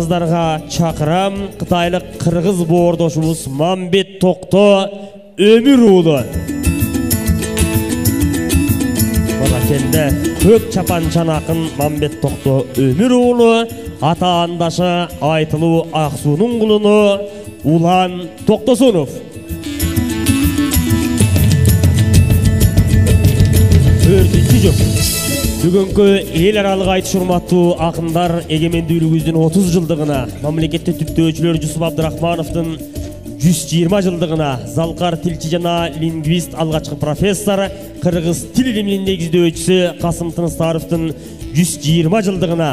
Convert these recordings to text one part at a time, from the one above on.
Kızlarga çakıram Kıtaylık Kırgız boğurdoşumuz Mambet Tokto Ömür uğlu. Bana kende kök çapan çanakın Mambet Tokto Ömür uğlu, ata andaşı Aytılı Aksu'nun kulunu Ulan Toktosunov. Örtüncü Бүгүнкү эл аралык айтыш урматтуу акындар эгемендүүлүгүбүздүн 30 жылдыгына, мамлекетте түптөөчүлөр Жусуп Абдырахмановдун 120 жылдыгына, залкар тилчи жана лингвист алгачкы профессор, кыргыз тил илиминин негиздөөчүсү Касым Тыныстаровдун 120 жылдыгына,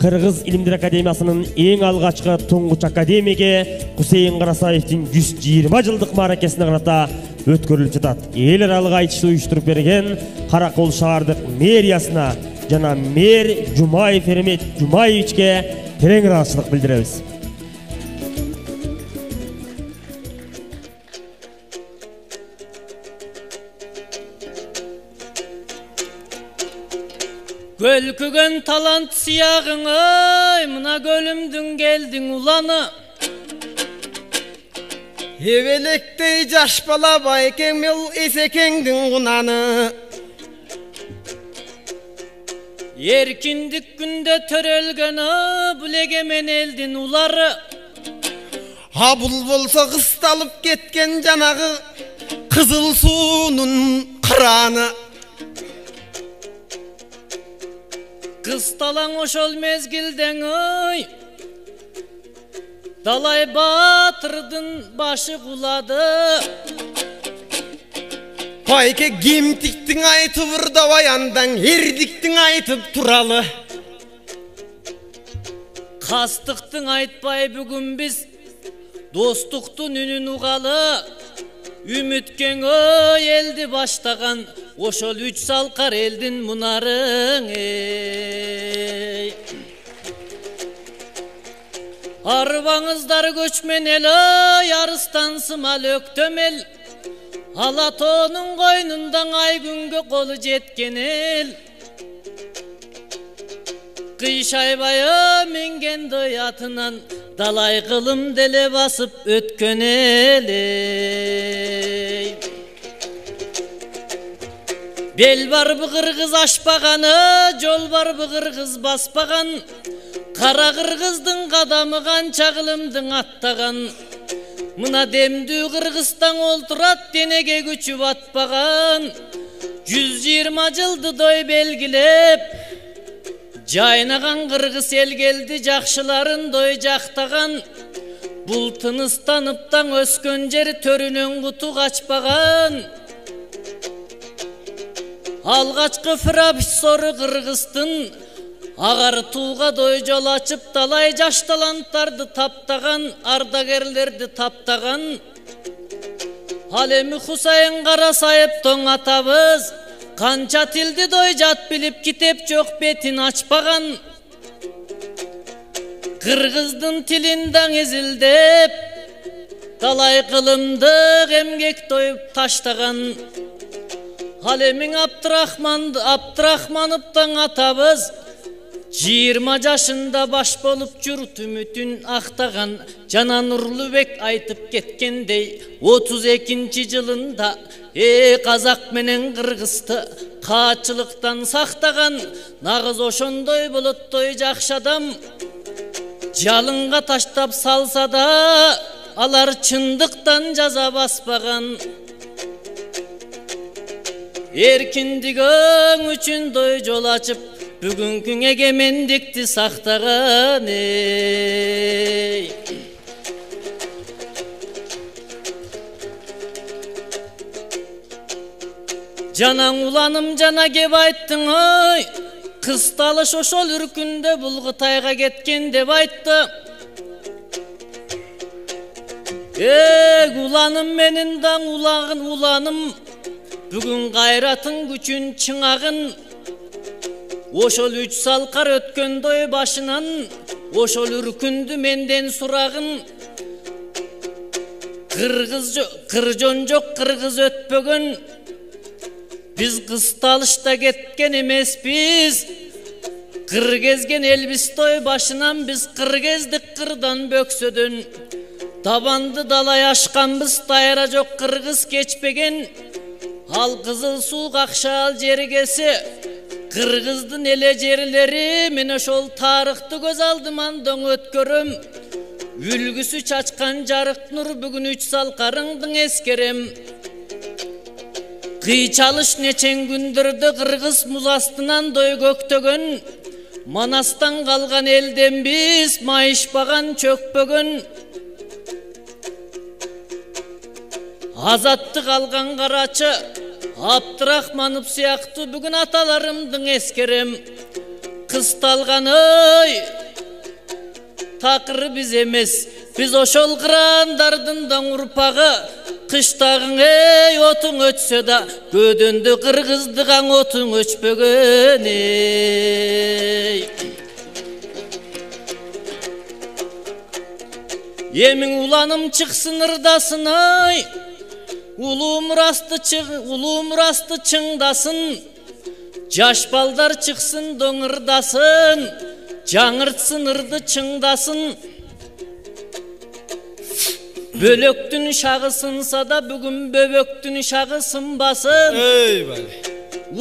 Кыргыз Илимдер Академиясынын эң алгачкы туңгуч академиги Кусейин Карасаевдин 120 жылдык мааракесине карата өткөрүлүп жатат. Эл аралык айтышты уюштуруп берген Каракол шаардык мэриясына жана мэр Жумаев Эремет Жумаевичке терең ыраазычылык билдиребиз. Көлкүгөн талант сыягың ой, мына көлүмдүн келдиң уланы. Эбелектей жаш бала байкеңмел эсекеңдин кунаны. Эркиндик күндө төрөлгөн бул эгемен элдин улары. А бул болсо кысталып кеткен жанагы кызыл суунун кыраны. Кысталаң ошол мезгилден ой, Далай Батырдын башы кулады. Байке кемтиктин айтып ырдабай андан эрдиктин айтып туралы. Кастыктын айтпай бүгүн биз достуктун үнүн угалы. Үмүткең ой элди баштаган ошол 3 салкар элдин мунарың эй. Арбаңыздар көчмөн эл ой, арыстан сымал өктөмел. Алатоонун койнундан ай күнгө колу жеткен эл. Кыйшайбай менген дой атынан далай кылым деле басып өткөн эл. Бел барбы кыргыз ашпаганы, жол барбы кыргыз баспаган. Кара кыргыздын кадамы канча кылымдын аттаган. Мына демдүү Кыргызстан олтурат денеге күчү батпаган. 120 жылды дой белгилеп, жайнаган кыргыз эл келди жакшыларын дой жактаган. Бул тыныстаныптан өскөн жери төрүнөн куту качпаган. Алгачкы профессору Кыргыздын агартууга дой жол ачып, талай жаш таланттарды таптаган, ардагерлерди таптаган. Ал эми Хусайын Карасаевдин атабыз канча тилди дой жат билип, китеп жок бетин ачпаган. Кыргыздын тилинден изилдеп, талай кылымдык эмгек тоюп таштаган. Ал эми Абдрахмановдун атабыз 20 жашында баш болуп журт үмүтүн актаган. Жана Нурлубек айтып кеткендей 32 жылында казак менен кыргызды каачылыктан сактаган. Нагыз ошондой болоттой жакшы адам жалынга таштап салса да алар чындыктан жаза баспаган. Эркиндигиң үчүн дой жол ачып, бүгүнкү эгемендикти сактаган эй. Жанаң уланым жана кеп айттың ой, кысталыш ошол үркүндө бул Кытайга кеткен деп айтты. Уланым менин даң уланым, бүгүн кайратын күчүн чыңагын. Ошол 3 салкар өткөндөй башынан, ошол үркүндү менден сурагын. Кыржон жок кыргыз өтпөгөн, биз кысталышта кеткен эмеспиз. Kır gezgen Elbistoy başınan biz kır gezdik kırdan böksödün. Tabandı dalay aşkanbız dayara çok kırgız geçpegen. Al kızıl su kakşal jerigesi. Kırgızdın ele jerileri mene şol tarıkты göz aldımandan ötkörüm. Ülgüsü çaçkan jarık nur bugün 3 salkarыңдың eskerem. Kıy çalış neçen gündürdü kırgız muz astынан doy göktөгөн. Manastan kalgan elden biz mayışpagan çökpөгön. Azattık algan karaçı Abdurahmanov siyaktı bugün atalarımdın eskerem. Kıstalgan oy takırı biz emes. Biz oşol kırandardından urpağı. Kıştağın ey otun ötse da gödündü kırgızdıgan otun öçpögön ey. Yemin ulanım çıksın ırdasın ay. Ulu murastı çıngdasın. Jaş baldar çıksın doңırdasın. Жаңыртсын ырды çıngdasın. Bölöktün şağı sınsa da bugün böböktün şağı sınbasın.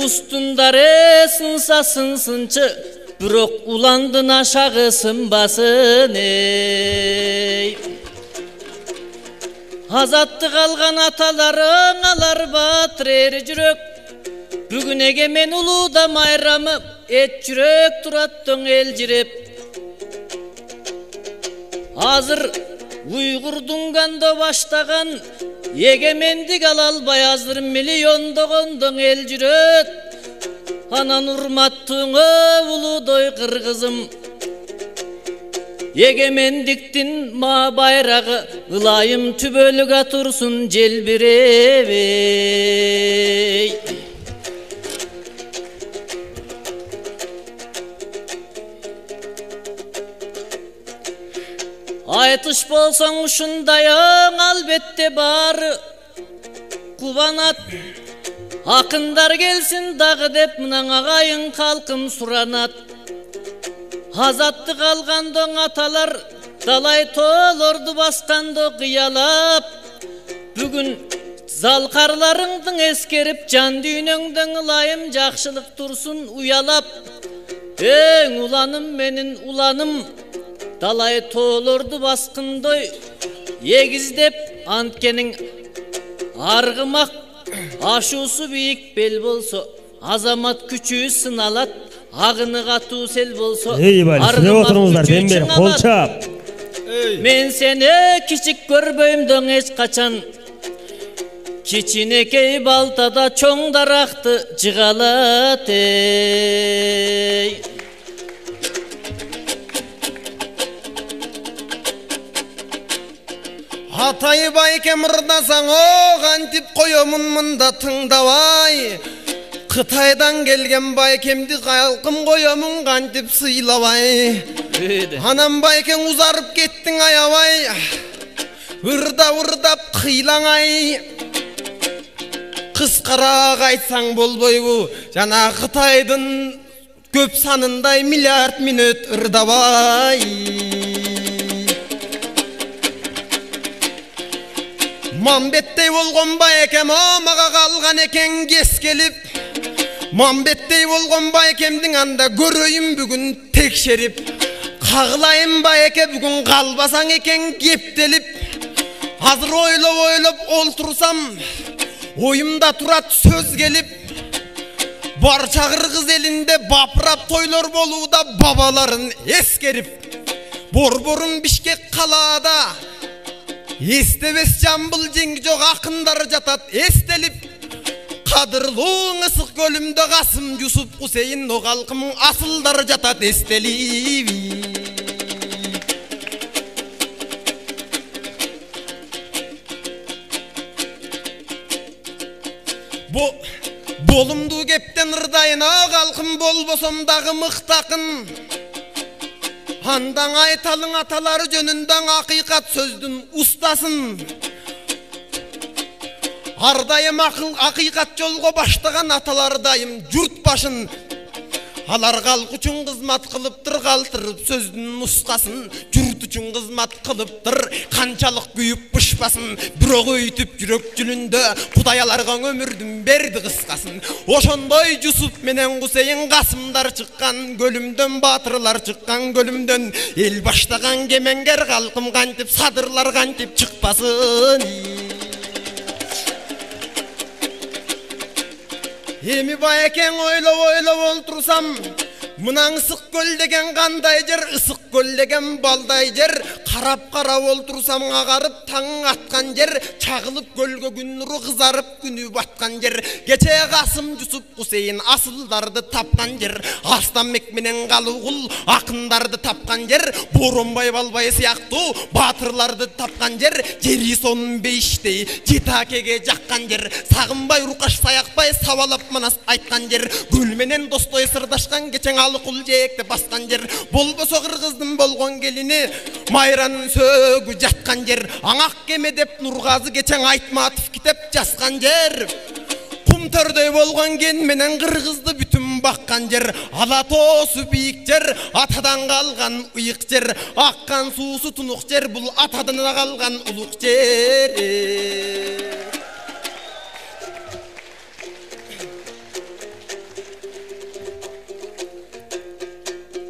Ustundare sınsa sınsınçı. Bürok ulandın aşağı sınbasın ey. Azattık algan atalarың alar batır eri jürök. Bugün egemen ulu da mayramı et jürök turattың el jirep. Hazır Uygur'dun ganda baştagan egemendik alalbay hazır milyondogondың el jürök. Anan urmattığına ulu doy kırgızım. Egemendiktin ma bayrağı ılayım tübölük atursun jelbirebey. Aytış bolsaң uşundayың albette bar. Kubanat akınдар gelsin dağı dep mınaң agayın kalkım suranat. Azattık algandoң atalar dalay tolordu baskando kıyalap. Bugün zalkarlarыңдың eskerip can düýnöňden ılayım jakşılık tursun uyalap. Eň ulanım menin ulanım dalay tolordu baskındoy yegizdep antkenin argımak aşusu büyük bel bolso azamat küçüğü sınalat. Ağını katı sel bolso. Ey bari size oturunuzlar dember kolçap. Men seni kiçik görböymdöň hiç kaçan. Kiçinekey baltada çoň daraktı jıgalat ey. Hatayı bayke mırdasaң o gantip koyomun mında tıngdabay. Kıtaydan gelgen baykemdi kalkım koyomun gantip sıylabay. Anam bayken uzarıp kettin ayabay. Vırdap kıylaŋay. Kıskara kaytsaң bolboygu jana Kıtaydın köp sanınday milyard minöt ırdabay. Mambettey bolgon baykem o maga kalgan eken geskelip. Mambettey bolgon baykemdiň anda göröýüm bugün tekşerip. Kagılayım bayke bugün kalbasaң eken geptelip. Hazır oylop oltursam oyumda turat söz gelip. Barça kırgız elinde bapırap toylor boluda babaların eskerip. Borborun Bişkek kalada estebes jambıl jengi jok akınдар jatat estelip. Kadırluğun ısık gölümde Kasım Yusuf Hüseyin o kalkımın asılдар jatat estelip. Bolumdu gepten ırdayın o kalkım bolbosom dağı mıhtakın. Handan aytalın ataları jönünden hakikat sözdün ustasın. Ardayım hakikat jolgo baştagan atalardayım jurt başın. Алар халк үчүн кызмат кылыптыр, калтырып сөздүн нускасын. Журт үчүн кызмат кылыптыр, канчалык күйүп бышпасын. Бирок өйтүп жүрөк жүлүндө Кудай аларга өмүрдүн берди кыскасын. Ошондой Жусуп менен Кусейин касымдар чыккан көлүмдөн, батырлар чыккан көлүмдөн. Эл баштаган кемеңгер калкым кантип, садырлар кантип чыкпасын. Эми байекең ойлоп олтурсам, мынан ысык көл деген кандай жер, ысык көл деген балдай жер. Карап олтурсам агарып таң аткан жер, чагылып көлгө күн нуру кызарып күнү баткан жер. Кече Касым Жусуп Кусейин асылдарды тапкан жер, Арстанбек менен Калыгул акындарды тапкан жер, Боронбай Балбай сыяктуу батырларды тапкан жер, жери сонун бейиштей Жетакеге жаккан жер, Сагынбай Рукаш Саякбай сабалап манас айткан жер, Гүл менен Достой сырдашкан кечең Алыкул жээкте баскан жер, болбосо кыргыздын болгон келини Майранын сөгү жаткан жер, Аңак кеме деп Нургазы кечең Айтматов китеп жазган жер, Кум төрдөй болгон кен менен кыргызды бүтүн баккан жер, Ала тоосу бийик жер, атадан калган ыйык жер, Аккан суусу тунук жер, бул атадан калган улук жер.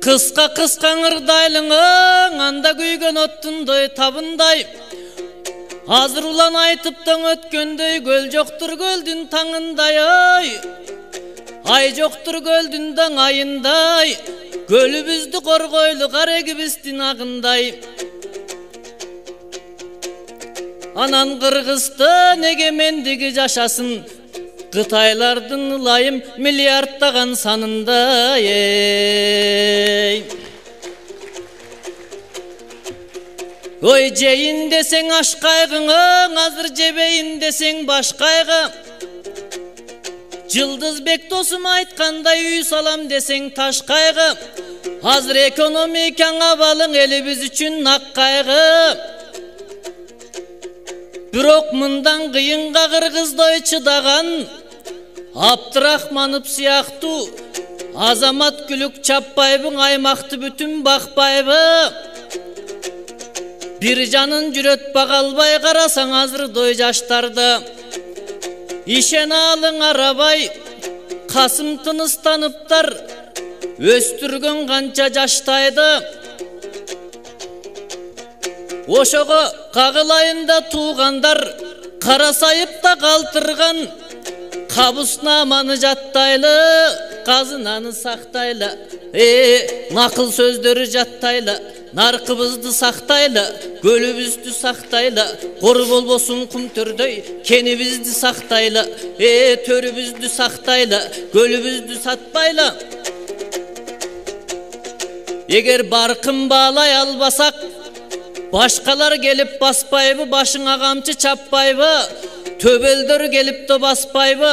Кыска ырдайлыңың, анда күйгөн оттундой табындай. Азыр улан айтып таң өткөндөй, көл жоктур көлдүн таңындай. Ай жоктур көлдүн таң айындай, көлүбүздү коргойлу карегибиздин агындай. Анан Кыргыздын эгемендиги жашасын, Кытайлардын ылайым миллиардтаган санындай. Ой жейин десең аш кайгыңың, азыр жебейин десең баш кайгы. Жылдызбек досум айткандай, үй салам десең таш кайгы. Азыр экономикаң абалың, элибиз үчүн ак кайгы. Бирок мындан кыйынга кыргыздой чыдаган Абдрахманов сыяктуу Азамат Күлүк чаппайбың, аймакты бүтүн бакпайбы. Бир жанын жүрөт багалбай, карасаң азырдой жаштарды. Ишен алың арабай, Касым тыныстаныптар, өстүргөн канча жаштайды. Ошого кагылайында туугандар, карасайыпта калтырган. Кабуснаманы жаттайлы, казынаны сактайлы. Накыл сөздөрү жаттайлы, наркыбызды сактайлы, көлүбүздү сактайлы. Кор болбосун кум төрдөй, кенибизди сактайлы. Төрүбүздү сактайлы, көлүбүздү сатпайлы. Эгер баркын баалай албасак, башкалар келип баспайбы, башыңа камчы чаппайбы. Төбөлдөр келип то баспайбы,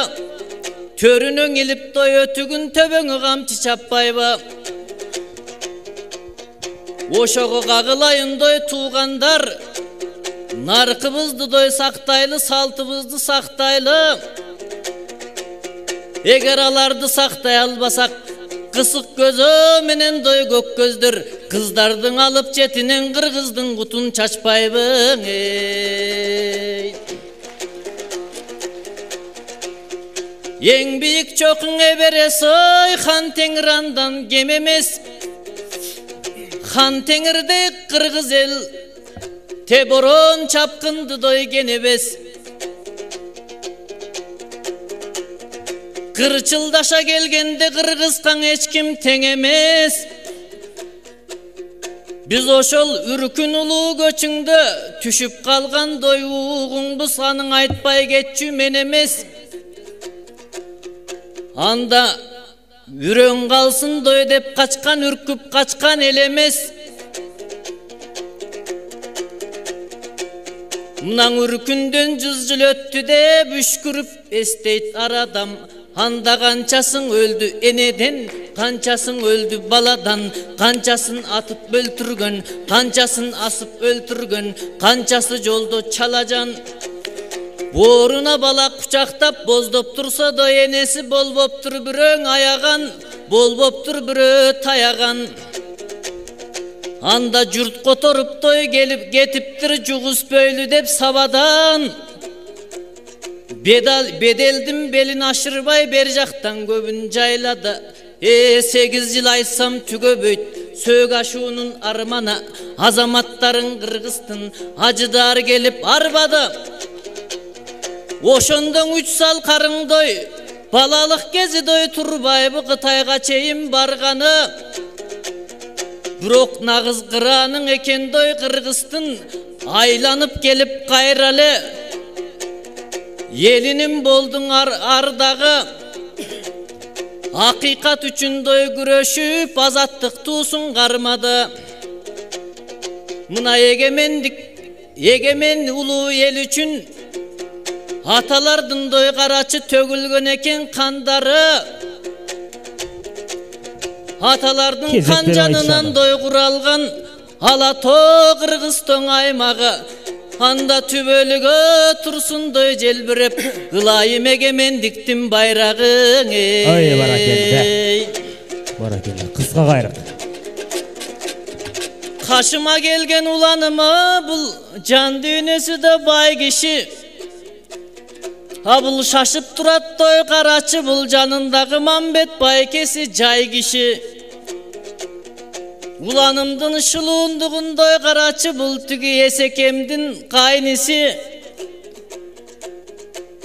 төрүнөң илип то өтүгүн, төбөңө камчы чаппайбы. Ошого кагылайындай туугандар, наркыбызды дой сактайлы, салтыбызды сактайлы. Эгер аларды сактай албасак, кысык көзө менен дой көк көздөр, кыздардын алып четинен кыргыздын кутун чачпайбың. Ең бийик чокуң эберес, ой, хан теңир андан кем эмес. Хан теңирдей кыргыз эл, теборон чапкынды дой кенебес. Кырчылдаша келгенде кыргыздан эч ким тең эмес. Биз ошол үркүн улуу көчүңдө түшүп калган дой угуңду саның айтпай кетчү мен эмес. Анда үрөң калсын дой деп качкан, үркүп качкан эл эмес. Мынан үркүндөн 100 жыл өттү деп үшкүрүп эстейт арадам. Анда канчасың өлдү энеден, канчасың өлдү баладан, канчасын атып өлтүргөн, канчасын асып өлтүргөн, канчасы жолдо чалажан. Боруна бала кучактап боздоп турса да энеси болбоптур бүрөң аяган. болбоптур бирөө таяган. Анда жұрт которуп той келип кетиптир жугус бөйлү деп сабадан. Беделдин белин ашырбай бер жактан көбүн жайлады. 8 жыл айтсам түгөбөйт сөг ашуунун армана. Азаматтарын Кыргыздын ажыдар келип арбады. Ошондон 3 сал карыңдой балалык кези дой турбайбы Кытайга чейин барганы. Бирок нагыз кыраның экендой Кыргыздын айланып келип кайралы. Елинин болдуң ардагы. Акыйкат үчүн дой күрөшүп азаттык туусун кармады. Мына эгемен улуу эл үчүн аталардын дой карачы төгүлгөн экен кандары. Аталардын кан жанынан дой куралган ала тоо Кыргызстан аймагы. Анда түбөлүгө турсун дой желбиреп кылайым эгемендиктин байрагын. Ой, баракелде. Баракелде. Кыска кайрык. Кашыма келген уланыма бул жан дүйнөсү да бай киши. Бул шашып турат той карачы бул жанындагы Мамбет байкеси жай киши. Уланымдын шылуундугундай карачы бул түгү эсекемдин кайниси.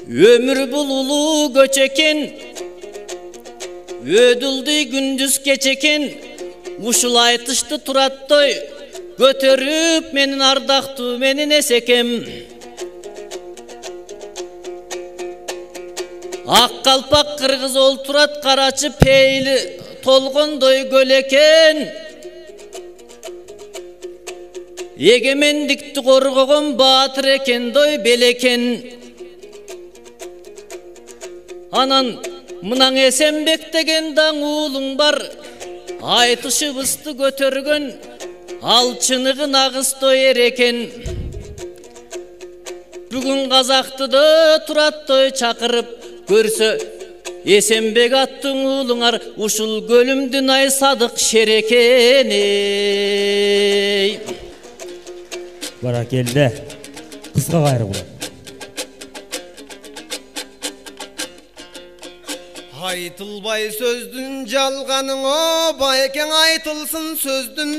Өмүр бул улуу көч экен, өдүлдүй күндүз кеч экен. Ушул айтышты тураттой көтөрүп менин ардактуу менин эсекем. Ак калпак кыргыз олтурат карачы пейли толгондой көл экен. Эгемендикти коргогон баатыр экен дой белекен. Анан мынан Эсенбек деген даң уулуң бар. Айтышыбызды көтөргөн ал чыныгы нагыз той эрекен. Бүгүн казакты да тураттой чакырып көрсө Эсенбек аттың уулуңар ушул көлүмдүн ай садык шерекен. Баракелде. Кыска кайрык болот. Айтылбай сөздүн жалганың о байкең айтылсын сөздүн.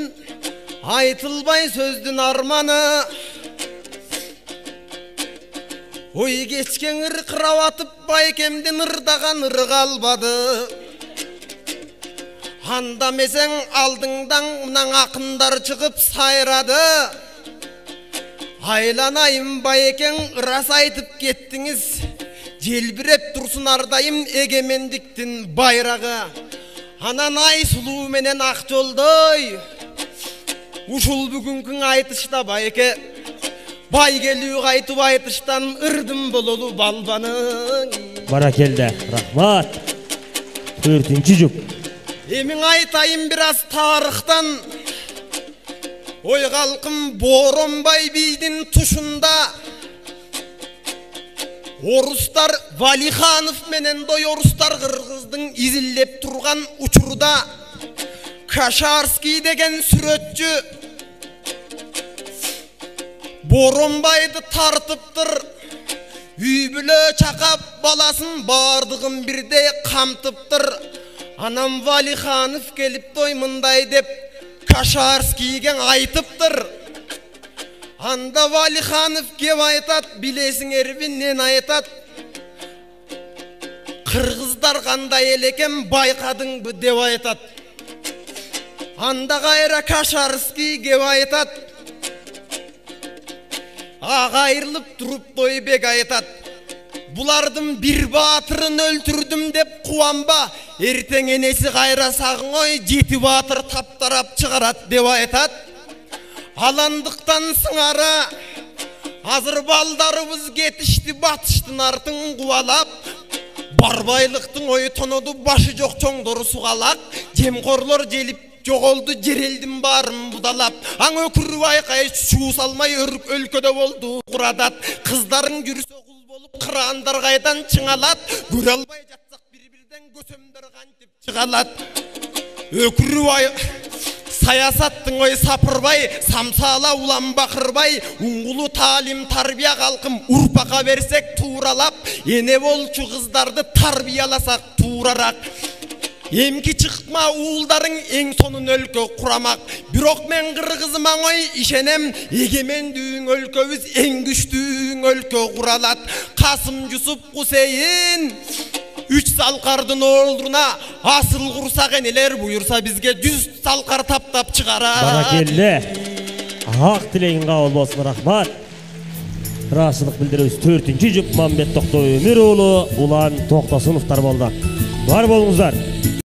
Айтылбай сөздүн арманы. Ой кечкен ыркырап атып байкемдин ырдаган ыргалбады. Анда месең алдыңдан мынан акындар чыгып сайрады. Айланайым байкең ырас айтып кеттиңиз. Желбиреп турсун ардайым эгемендиктин байрагы. Анан ай сулуу менен ак жолдой. Ушул бүгүнкүн айтышта байке байгелүү кайтып айтыштан ырдым бололу балбаның. Баракелде. Рахмат. 4-чү жүк. Эмиң айтайым бир аз тарыхтан. Ой калкым Боронбай бийдин тушунда орустар Валиханов менен дой орустар Кыргыздын изилдеп турган учурда Кашарский деген сүрөтчү Боронбайды тартыптыр. Үй бүлө чакап баласын бардыгын бирдей камтыптыр. Анам Валиханов келип той мындай деп Кашарскийге айтыптыр. Анда Валиханов кеп айтат, билесиңерби нен айтат? Кыргыздар кандай эл экен байкадыңбы деп айтат. Анда кайра Кашарский кеп айтат. Агайрылып туруп Тойбек айтат. Булардын бир баатырын өлтүрдүм деп кубанба. Эртең энеси кайра сагың ой 7 баатыр таптарап чыгарат деп айтат. Аландыктан сыңары азыр балдарыбыз кетишти батыштын артын кубалап. Барбайлыктын ой тоноду башы жок чоңдору сугалак. Жемкорлор желип жоголду жерелдин барын будалап. Аң өкүрүп айкай чуу салмай өлкөдө болду курадат. Кыздарын жүрсө кул болуп кыраандар кайдан чыңалат. Көрө албай жатсак бири-бирден көсөмдөр кантип чыгалат өкүрбай саясаттың ой сапырбай самсала улам бакырбай уңгулу таалим тарбия калкым урпакка берсек тууралап эне болчу кыздарды тарбияласак туурарак эмки чыкма уулдарың эң сонун өлкө курамак бирок мен кыргызымаң ой ишенем эгемендүү өлкөбүз эң күчтүү өлкө куралат Касым Жусуп Кусейин 3 салкардын ордуна асыл курсак энелер буюрса бизге 100 салкар таптап чыгарат. Баракелле. Ак тилегиң кабыл болсун, рахмат. Ыраазычылык билдиребиз 4-жүп Мамбет Токтой Өмүр уулу Улан Токтосуновдор болду. Бар болуңуздар.